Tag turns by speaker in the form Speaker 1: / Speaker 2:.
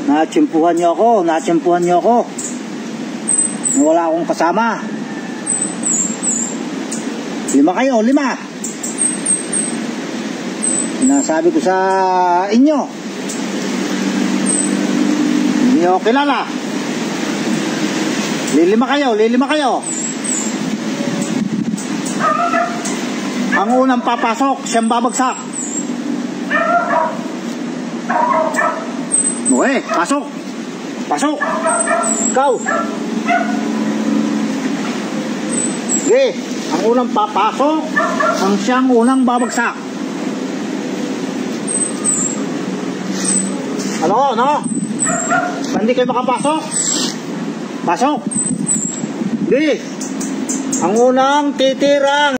Speaker 1: Natsimpuhan niyo ako, wala akong kasama. 5 kayo, 5. Sinasabi ko sa inyo, hindi niyo kilala. Lilima kayo. Ang unang papasok, siyang babagsak. Okay, pasok. Ikaw. Okay, ang unang papasok, ang siyang unang babagsak. Ano? Hindi kayo makapasok? Pasok. Okay, ang unang titirang